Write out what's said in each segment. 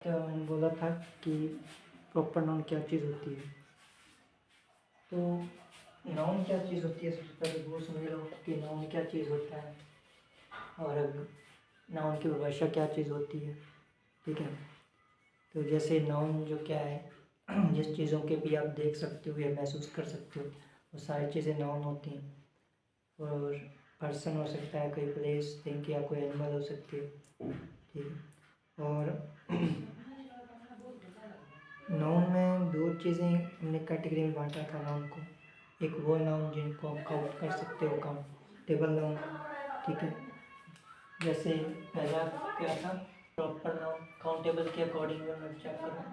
तो मैंने बोला था कि प्रॉपर नाउन क्या चीज़ होती है। तो नाउन क्या चीज़ होती है, सबसे पहले वो समझ लो कि नाउन क्या चीज़ होता है और अब नाउन की परिभाषा क्या चीज़ होती है। ठीक है, तो जैसे नाउन जो क्या है, जिस चीज़ों के भी आप देख सकते हो या महसूस कर सकते हो वो सारी चीज़ें नाउन होती हैं। और पर्सन हो सकता है, कोई प्लेस, थिंग या कोई एनिमल हो सकती है। ठीक है, और नाउन में दो चीज़ें हमने कैटेगरी में बांटा था नाउन को। एक वो नाउन जिनको आप काउंट कर सकते हो, काउंटेबल नाउन। ठीक है, जैसे पहला क्या था, प्रॉपर नाउन काउंटेबल के अकॉर्डिंग मैं चेक करूँ,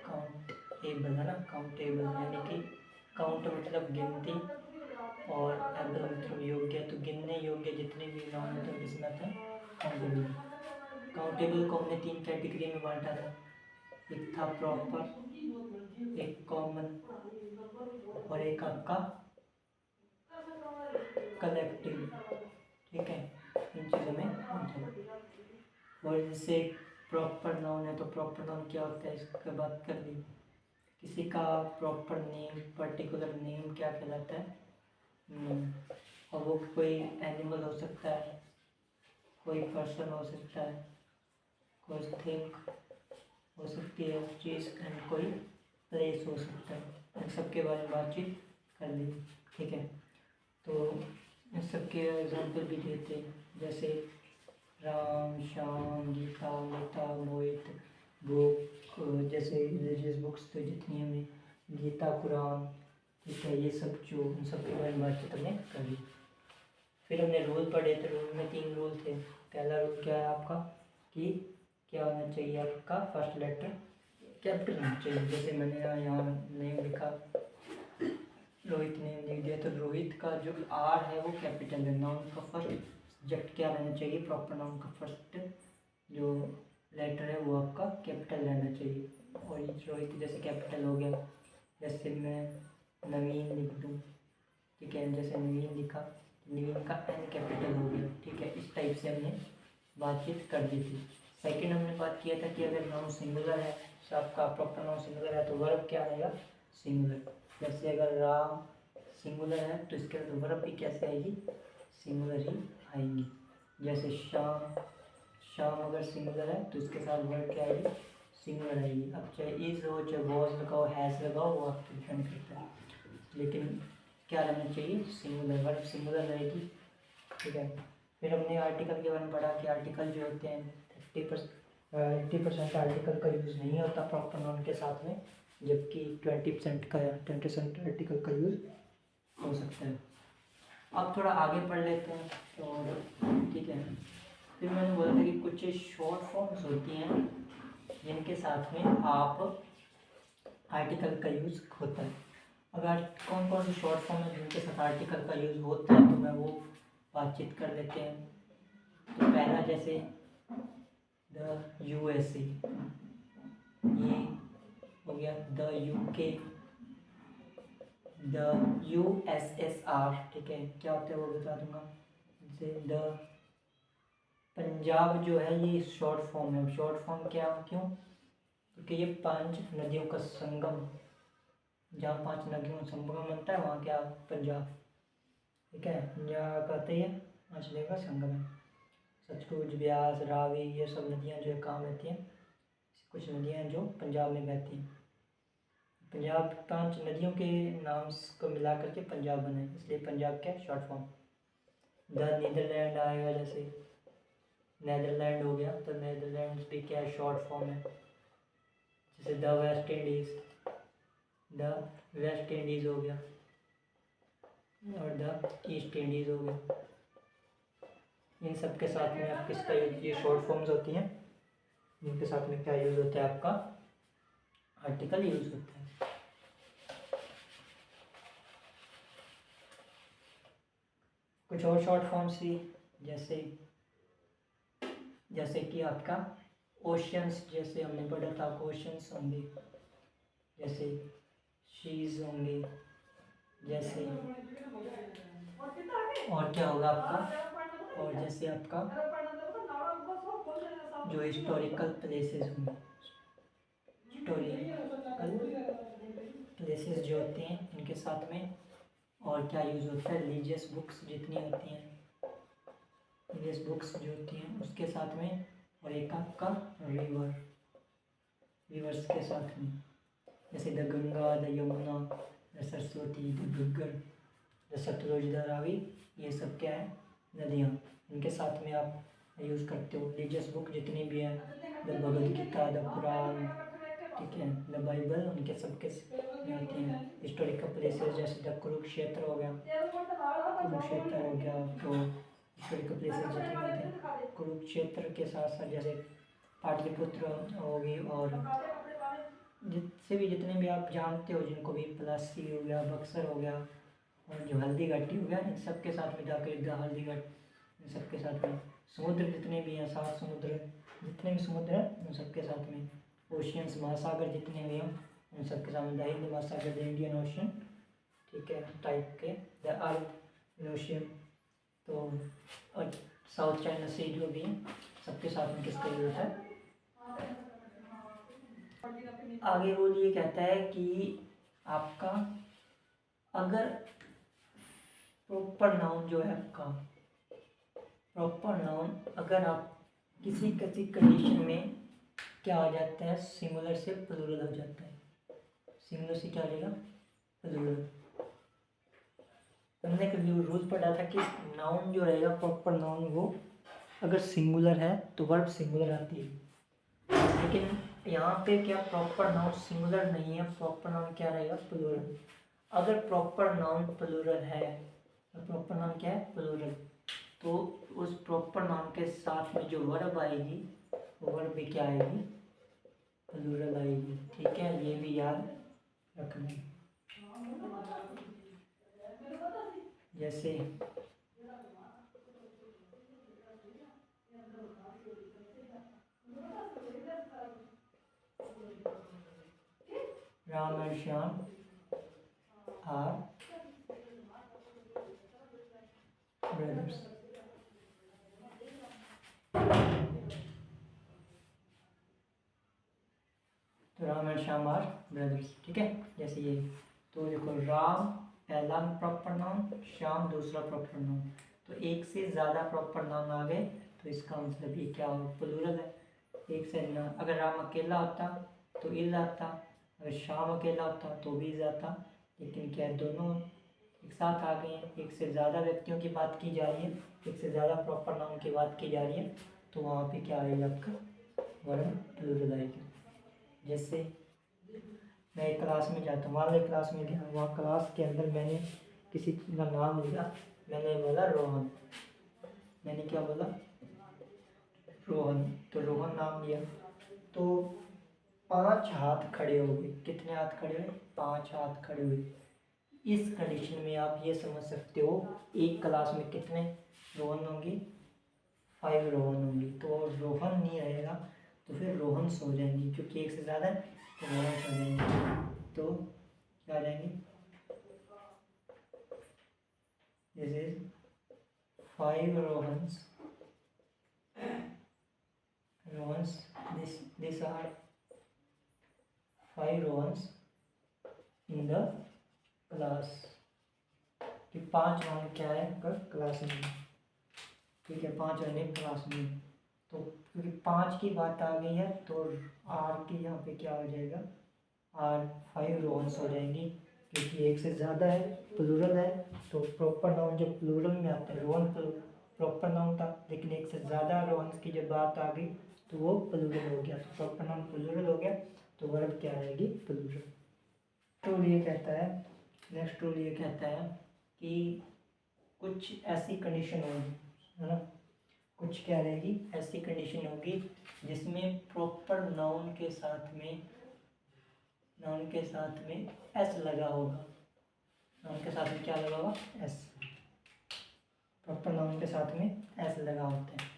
काउंटेबल है ना, काउंटेबल यानी कि काउंट मतलब गिनती और एबल मतलब योग्य। तो गिनने योग्य जितने भी नाउन होते हैं इसमें आते हैं काउंटेबल। काउंटेबल को हमने 3 कैटेगरी में बांटा था। एक था प्रॉपर, एक कॉमन और एक आपका कलेक्टिव। ठीक है, इन चीज़ों में बांटा। और जैसे प्रॉपर नाउन है तो प्रॉपर नाउन क्या होता है इसकी बात कर ली। किसी का प्रॉपर नेम, पर्टिकुलर नेम क्या कहलाता है, और वो कोई एनिमल हो सकता है, कोई पर्सन हो सकता है, कोई थिंग हो सकती है चीज़, एंड कोई प्लेस हो सकता है। इन सब के बारे में बातचीत कर ली। ठीक है, तो इन सब के एग्जाम्पल भी देते हैं, जैसे राम, श्याम, गीता, मीता, मोहित, बुक, जैसे रिलीजियस बुक्स तो जितनी हमें गीता, कुरान, ठीक है, ये सब जो उन सब के बारे में बातचीत हमने कर ली। फिर हमने रूल पढ़े, तो रूल में 3 रूल थे। पहला रूल क्या है आपका कि क्या होना चाहिए, आपका फर्स्ट लेटर कैपिटल होना चाहिए। जैसे मैंने यहाँ नेम लिखा, रोहित नेम लिख दिया, तो रोहित का जो आर है वो कैपिटल है। नाउन का फर्स्ट सब्जेक्ट क्या रहना चाहिए, प्रॉपर नाउन का फर्स्ट जो लेटर है वो आपका कैपिटल रहना चाहिए। और ये रोहित जैसे कैपिटल हो गया। जैसे मैं नवीन लिख दूँ, ठीक है, जैसे नवीन लिखा, नवीन का एन कैपिटल हो गया। ठीक है, इस टाइप से हमने बातचीत कर दी थी। सेकंड हमने बात किया था कि अगर नाउन सिंगुलर है, तो आपका प्रॉपर नाउन सिंगुलर है तो वर्ब क्या आएगा, सिंगुलर। जैसे अगर राम सिंगुलर है तो इसके बाद वर्ब भी कैसे आएगी, सिंगुलर ही आएंगी। जैसे श्याम, श्याम अगर सिंगुलर है तो इसके साथ वर्ब क्या आएगी, सिंगुलर आएगी। अब चाहे इज हो, चाहे वॉज लगाओ, हैज़ लगाओ, वो आपको डिपेंड करता है, लेकिन क्या रहना चाहिए, सिंगुलर, वर्ब सिंगुलर रहेगी। ठीक है, फिर हमने आर्टिकल के बारे में पढ़ा कि आर्टिकल जो होते हैं 80% आर्टिकल का यूज़ नहीं होता प्रॉपर नाउन के साथ में, जबकि 20% आर्टिकल का यूज़ हो सकता है। अब थोड़ा आगे पढ़ लेते हैं और ठीक है, फिर मैंने बोला था कि कुछ शॉर्ट फॉर्म्स होती हैं जिनके साथ में आप आर्टिकल का यूज़ होता है। अगर कौन कौन सी शॉर्ट फॉर्म है जिनके साथ आर्टिकल का यूज़ होता है तो मैं वो बातचीत कर लेते हैं। तो पहला जैसे द USA, ये हो गया द UK, द USSR। ठीक है, क्या होता है वो बता दूंगा। जैसे द पंजाब जो है ये शॉर्ट फॉर्म है। शॉर्ट फॉर्म क्या, क्यों, क्योंकि ये 5 नदियों का संगम, जहाँ 5 नदियों का संगम बनता है वहाँ क्या, पंजाब। ठीक है, पंजाब कहते हैं 5 नदियों का संगम है। सतलुज, ब्यास, रावी, ये सब नदियाँ जो है कहाँ बहती हैं, कुछ नदियाँ जो पंजाब में बहती हैं। पंजाब 5 नदियों के नाम को मिला करके पंजाब बना है, इसलिए पंजाब क्या शॉर्ट फॉर्म। द नीदरलैंड आएगा, जैसे नेदरलैंड हो गया तो नेदरलैंड भी क्या है, शॉर्ट फॉर्म है। जैसे the West Indies, the West Indies हो गया, और द ईस्ट इंडीज़ हो गया। इन सब के साथ में आप किसका यूज, ये शॉर्ट फॉर्म्स होती हैं जिनके साथ में क्या यूज़ होता है, आपका आर्टिकल यूज़ होता है। कुछ और शॉर्ट फॉर्म्स भी, जैसे कि आपका ओशियंस, जैसे हमने पढ़ा था ओशियंस होंगे, जैसे शीज होंगे, जैसे और क्या होगा आपका, और जैसे आपका जो हिस्टोरिकल प्लेसेस होंगे, हिस्टोरिकल प्लेसेस जो होते हैं इनके साथ में और क्या यूज़ होता है, रिलीजियस बुक्स जितनी होती हैं, रिलीजियस बुक्स जो होती हैं उसके साथ में, और एक आपका रिवर्स के साथ में, जैसे the Ganga, the Yamuna, the Saraswati, the Ghaggar, the Sutlej, the Ravi, ये सब क्या है, नदियाँ, इनके साथ में आप यूज़ करते हो। रिलीजियस बुक जितनी भी हैं, the Bhagavad Gita, the Quran, ठीक है, द बाइबल, उनके सबके में होती हैं। हिस्टोरिकल प्लेसेस जैसे द कुरुक्षेत्र हो गया, कुरुक्षेत्र हो गया, तो हिस्टोरिकल प्लेसेस जितने होते हैं कुरुक्षेत्र के साथ साथ जैसे पाटलिपुत्र होगी, और जितने भी आप जानते हो जिनको भी, पलासी हो गया, बक्सर हो गया, और जो हल्दी घाटी हो गया, इन सब के साथ में जाकर हल्दी घाट, इन सब के साथ में समुद्र जितने भी हैं, 7 समुद्र, जितने भी समुद्र हैं उन सब के साथ में, ओशियंस, महासागर जितने भी हैं उन सब के साथ में, द हिंद महासागर, द इंडियन ओशन, ठीक है, टाइप के, द अर्थ ओशियन, तो और साउथ चाइना सी जो भी है, सबके साथ में किसका यूज है। आगे रूल ये कहता है कि आपका अगर प्रॉपर नाउन जो है आपका, प्रॉपर नाउन अगर आप किसी किसी कंडीशन में क्या आ जाता है, सिंगुलर से प्लूरल हो जाता है, सिंगुलर से क्या आ जाएगा, प्लूरल। हमने कभी रूल पढ़ा था कि नाउन जो रहेगा, प्रॉपर नाउन, वो अगर सिंगुलर है तो वर्ब सिंगुलर आती है, लेकिन यहाँ पे क्या प्रॉपर नाउन सिंगुलर नहीं है, प्रॉपर नाउन क्या रहेगा, प्लूरल। अगर प्रॉपर नाउन प्लूरल है, प्रॉपर नाउन क्या है, प्लूरल, तो उस प्रॉपर नाउन के साथ में जो वर्ब आएगी वो वर्ब भी क्या आएगी, प्लूरल आएगी, ठीक है, ये भी याद रखना है। जैसे Ram and Shyam are brothers, तो Ram and Shyam are brothers, ठीक है, जैसे ये, तो देखो राम पहला प्रॉपर नाउन, श्याम दूसरा प्रॉपर नाउन, तो एक से ज़्यादा प्रॉपर नाउन आ गए तो इसका मतलब ये क्या हो, प्लूरल है, एक से ना, अगर राम अकेला होता तो इज आता, अगर श्याम अकेला होता तो भी इज आता, लेकिन क्या दोनों एक साथ आ गए हैं, एक से ज़्यादा व्यक्तियों की बात की जा रही है, एक से ज़्यादा प्रॉपर नाउन की बात की जा रही है, तो वहाँ पे क्या आएगा, आपका वर्ब प्लूरल आएगी। जैसे मैं एक क्लास में जाता हूँ, मान लो क्लास में गया, वहाँ क्लास के अंदर मैंने किसी का नाम लिया, मैंने बोला रोहन, मैंने क्या बोला, रोहन, तो रोहन नाम लिया, तो 5 हाथ खड़े हो गए, कितने हाथ खड़े हुए, 5 हाथ खड़े हुए। इस कंडीशन में आप ये समझ सकते हो एक क्लास में कितने रोहन होंगे, 5 रोहन होंगे, तो रोहन नहीं रहेगा तो फिर रोहन्स हो जाएंगे, क्योंकि एक से ज़्यादा है तो रोहन्स हो जाएंगे, तो क्या आ जाएंगे, this is 5 Rohans, Rohans, this are 5 Rohans in the class, कि 5 रोहन क्या है क्लास में, ठीक है, 5 रहने क्लास में, तो क्योंकि 5 की बात आ गई है तो आर की यहाँ पे क्या हो जाएगा, आर 5 रोहन्स हो जाएंगी, क्योंकि एक से ज़्यादा है, प्लूरल है, तो प्रॉपर नाउन जब प्लूरल में आते हैं, रोहन प्रॉपर नाउन था, लेकिन एक से ज़्यादा रोहन्स की जब बात आ गई तो वो प्लूरल हो गया, तो प्रॉपर नाउन प्लूरल हो गया, तो वर्ब क्या आएगी, प्लूरल। रूल ये कहता है, नेक्स्ट रूल ये कहता है कि कुछ ऐसी कंडीशन होगी, है ना, कुछ क्या रहेगी, ऐसी कंडीशन होगी जिसमें प्रॉपर नाउन के साथ में एस लगा होगा, नाउन के साथ में क्या लगा होगा, एस, प्रॉपर नाउन के साथ में एस लगा होता है,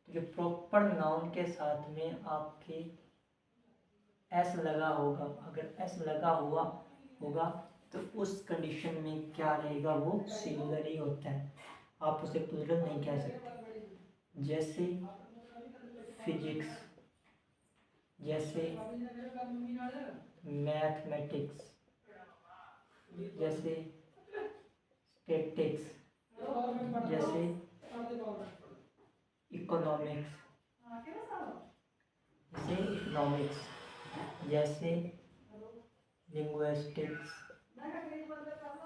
तो जो प्रॉपर नाउन के साथ में आपके एस लगा होगा, अगर एस लगा हुआ होगा तो उस कंडीशन में क्या रहेगा, वो सिंगुलर ही होता है, आप उसे प्लूरल नहीं कह सकते। जैसे फिजिक्स, जैसे मैथमेटिक्स, जैसे स्टैटिक्स, जैसे इकोनॉमिक्स, जैसे लिंग्विस्टिक्स।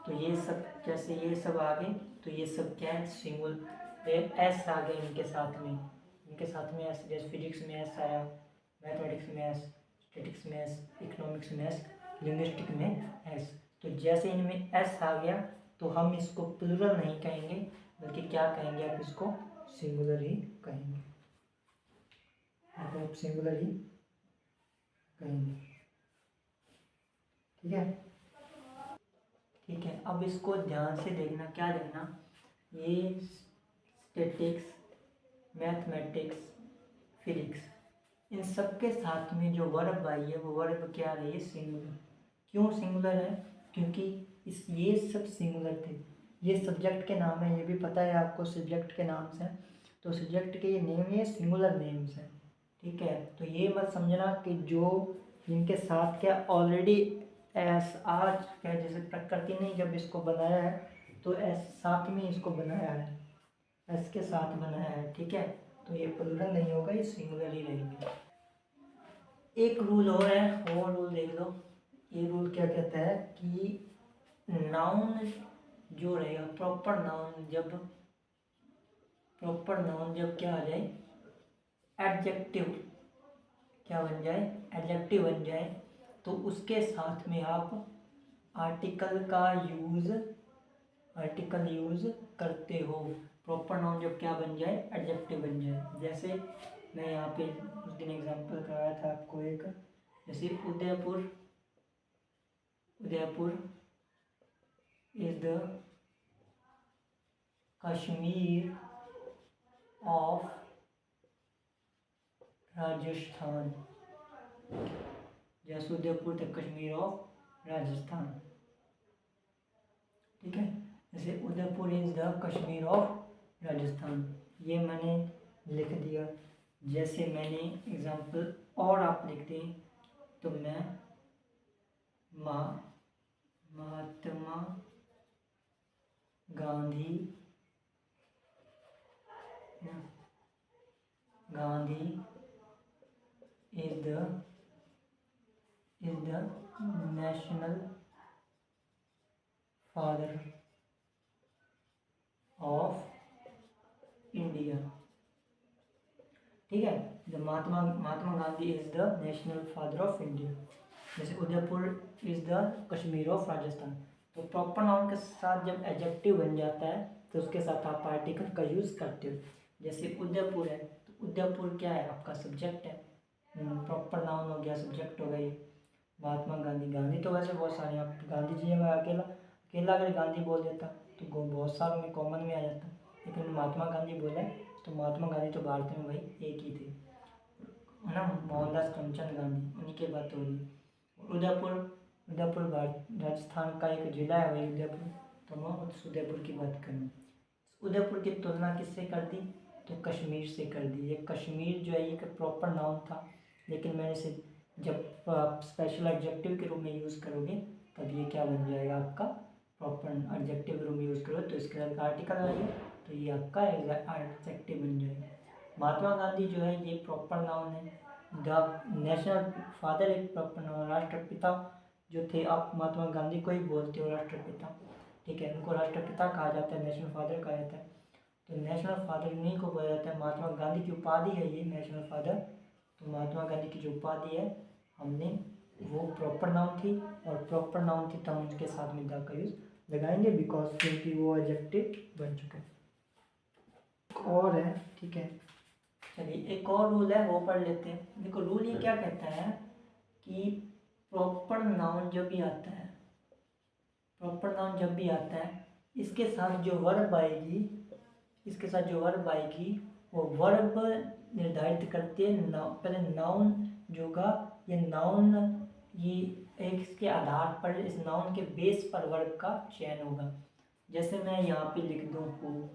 तो ये सब, जैसे ये सब आ गए, तो ये सब क्या है, सिंगुलर एस आ गए इनके साथ में, एस, जैसे फिजिक्स में एस आया, मैथमेटिक्स में एस, स्टैटिक्स में एस, इकोनॉमिक्स में एस, लिंग्विस्टिक में एस। तो जैसे इनमें एस आ गया तो हम इसको प्लूरल नहीं कहेंगे, बल्कि क्या कहेंगे, आप इसको सिंगुलर ही कहेंगे, आप सिंगुलर ही कहेंगे। ठीक है, ठीक है। अब इसको ध्यान से देखना, क्या देखना, ये स्टैटिक्स, मैथमेटिक्स, फिजिक्स, इन सब के साथ में जो वर्ब आई है वो वर्ब क्या रही है, सिंगुलर। क्यों सिंगुलर है, क्योंकि ये सब सिंगुलर थे। ये सब्जेक्ट के नाम है, ये भी पता है आपको, सब्जेक्ट के नाम से, तो सब्जेक्ट के ये नेम, ये सिंगुलर नेम्स हैं। ठीक है, तो ये मत समझना कि जो इनके साथ क्या ऑलरेडी एस आ चुका है, जैसे प्रकृति ने जब इसको बनाया है तो एस साथ में इसको बनाया है, एस के साथ बनाया है। ठीक है, तो ये प्लूरल नहीं होगा, ये सिंगुलर ही रहेंगे। एक रूल और है, वो रूल देख लो। ये रूल क्या कहता है कि नाउन जो रहेगा, प्रॉपर नाउन जब क्या आ जाए, एडजेक्टिव क्या बन जाए, एडजेक्टिव बन जाए, तो उसके साथ में आप आर्टिकल यूज करते हो। प्रॉपर नाउन जब क्या बन जाए, एडजेक्टिव बन जाए। जैसे मैं यहाँ पे उस दिन एग्जांपल कराया था आपको एक, जैसे Udaipur is the Kashmir of Rajasthan, जैसे उदयपुर द कश्मीर ऑफ राजस्थान। ठीक है, जैसे Udaipur is the Kashmir of Rajasthan, ये मैंने लिख दिया। जैसे मैंने एग्जांपल और आप लिख दें, तो मैं Mahatma Gandhi is the national father of India. ठीक है, the Mahatma Gandhi is the national father of India. जैसे Udaipur is the Kashmir of Rajasthan. तो प्रॉपर नाउन के साथ जब एडजेक्टिव बन जाता है तो उसके साथ आप पार्टिकल का यूज़ करते हो। जैसे उदयपुर है, तो उदयपुर क्या है, आपका सब्जेक्ट है, प्रॉपर नाउन हो गया, सब्जेक्ट हो गई। महात्मा गांधी तो वैसे बहुत सारे, आप गांधी जी में अकेला अगर गांधी बोल देता तो बहुत सारों में कॉमन में आ जाता, लेकिन महात्मा गांधी बोला तो महात्मा गांधी तो भारत में भाई एक ही थे, है ना, मोहनदास करमचंद गांधी, उन्हीं की बात हो रही है। उदयपुर राजस्थान का एक जिला है वही उदयपुर, तो मैं उस उदयपुर की बात करूँ। उदयपुर की तुलना किससे कर दी, तो कश्मीर से कर दी। ये कश्मीर जो है ये प्रॉपर नाउन था, लेकिन मैंने इसे जब आप स्पेशल एडजेक्टिव के रूप में यूज़ करोगे तब ये क्या बन जाएगा, आपका प्रॉपर एडजेक्टिव रूप में यूज़ करोगे तो इसके अंदर आर्टिकल आएगा, तो ये आपका एडजेक्टिव बन जाएगा। महात्मा गांधी जो है ये प्रॉपर नाउन है। द नेशनल फादर एक प्रॉपर नाउन, राष्ट्रपिता जो थे, आप महात्मा गांधी को ही बोलते हो राष्ट्रपिता। ठीक है, उनको राष्ट्रपिता कहा जाता है, नेशनल फादर कहा जाता है। तो नेशनल फादर इन्हीं को बोला जाता है। महात्मा गांधी की उपाधि है ये नेशनल फादर। तो महात्मा गांधी की जो उपाधि है, हमने वो प्रॉपर नाउन थी, और प्रॉपर नाउन थी तो हम उसके साथ में द का यूज लगाएंगे, बिकॉज क्योंकि वो एडजेक्टिव बन चुका है। और है, ठीक है, चलिए एक और रूल है वो पढ़ लेते हैं। देखो रूल ये क्या कहता है कि प्रॉपर नाउन जब भी आता है, इसके साथ जो वर्ब आएगी, वो वर्ब निर्धारित करती है पहले नाउन जो का, ये नाउन ये एक इसके आधार पर, इस नाउन के बेस पर वर्ब का चयन होगा। जैसे मैं यहाँ पे लिख दूँ हूँ,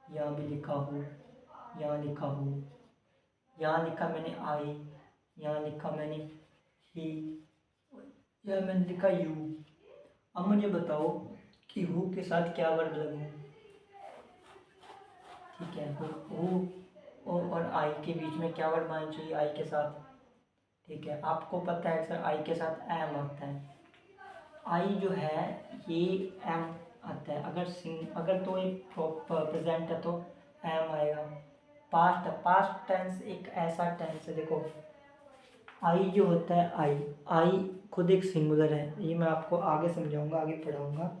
यहाँ भी लिखा हूँ, यहाँ लिखा हूँ, यहाँ लिखा मैंने आई, यहाँ लिखा मैंने ही, या मैंने लिखा यू। अब मुझे बताओ कि हु के साथ क्या वर्ब लगूँ। ठीक है, हु और आई के बीच में क्या वर्ब आना चाहिए, आई के साथ। ठीक है, आपको पता है सर आई के साथ एम आता है। आई जो है ये एम आता है, अगर तो एक प्रेजेंट है तो एम आएगा। पास्ट टेंस एक ऐसा टेंस है, देखो आई जो होता है, आई खुद एक सिंगुलर है, ये मैं आपको आगे समझाऊंगा, आगे पढ़ाऊंगा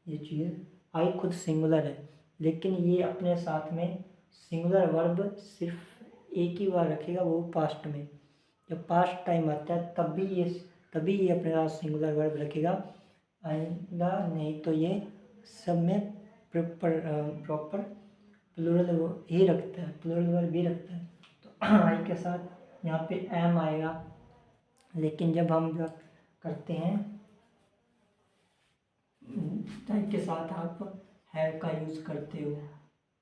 ये चीज़। आई खुद सिंगुलर है, लेकिन ये अपने साथ में सिंगुलर वर्ब सिर्फ एक ही बार रखेगा, वो पास्ट में। जब पास्ट टाइम आता है तभी ये अपने साथ सिंगुलर वर्ब रखेगा, आएगा नहीं तो ये सब में प्रॉपर प्लूरल ही रखता है, प्लूरल वर्ब भी रखता है। तो आई के साथ यहाँ पे एम आएगा, लेकिन जब हम करते हैं टाइप के साथ आप हैव का यूज़ करते हो,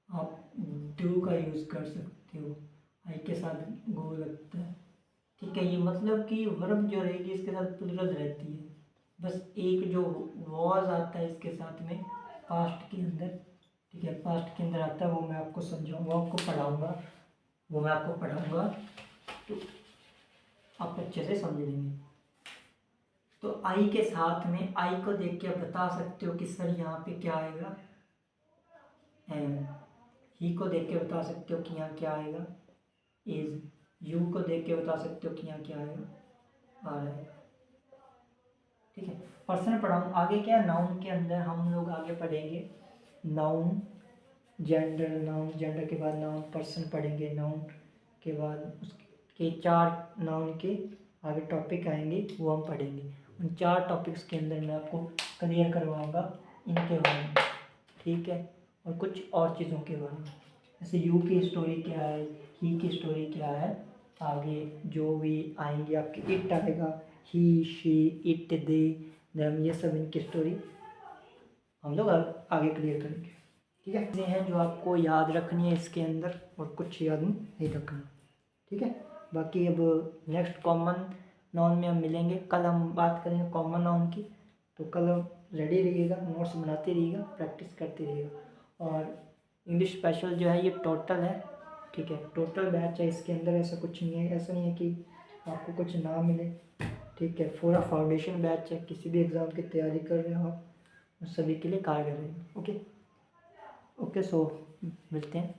आप डू का यूज़ कर सकते हो, आई के साथ गो लगता है। ठीक है, ये मतलब कि वर्ब जो रहेगी इसके साथ प्लूरल रहती है, बस एक जो वॉज आता है इसके साथ में पास्ट के अंदर। ठीक है, पास्ट के अंदर आता है, वो मैं आपको समझाऊंगा, वो मैं आपको पढ़ाऊंगा, तो आप अच्छे से समझ लेंगे। तो आई के साथ में आई को देख के आप बता सकते हो कि सर यहाँ पे क्या आएगा, एम। ही को देख के बता सकते हो कि यहाँ क्या आएगा, इज। यू को देख के बता सकते हो कि यहाँ क्या आएगा, आर है। ठीक है, पर्सन पढ़ाऊँ आगे। क्या नाउन के अंदर हम लोग आगे पढ़ेंगे नाउन, जेंडर के बाद नाउन, पर्सन पढ़ेंगे, नाउन के बाद उसके 4 नाउन के आगे टॉपिक आएंगे, वो हम पढ़ेंगे। उन 4 टॉपिक्स के अंदर मैं आपको क्लियर करवाऊंगा इनके बारे में। ठीक है, और कुछ और चीज़ों के बारे में, जैसे यू की स्टोरी क्या है, ही की स्टोरी क्या है, आगे जो भी आएंगे आपके, इट आएगा, ही, शी, इट, दे, देम, ये सब इनकी स्टोरी हम लोग आगे क्लियर करेंगे। ठीक है, ये हैं जो आपको याद रखनी है इसके अंदर, और कुछ याद नहीं रखना। ठीक है, बाकी अब नेक्स्ट कॉमन नाउन में हम मिलेंगे, कल हम बात करेंगे कॉमन नाउन की। तो कल रेडी रहिएगा, नोट्स बनाते रहिएगा, प्रैक्टिस करते रहिएगा। और इंग्लिश स्पेशल जो है ये टोटल है। ठीक है, टोटल बैच है, इसके अंदर ऐसा कुछ नहीं है, ऐसा नहीं है कि आपको कुछ ना मिले। ठीक है, पूरा फाउंडेशन बैच है, किसी भी एग्ज़ाम की तैयारी कर रहे हो आप, सभी के लिए कारगर है। ओके, सो मिलते हैं।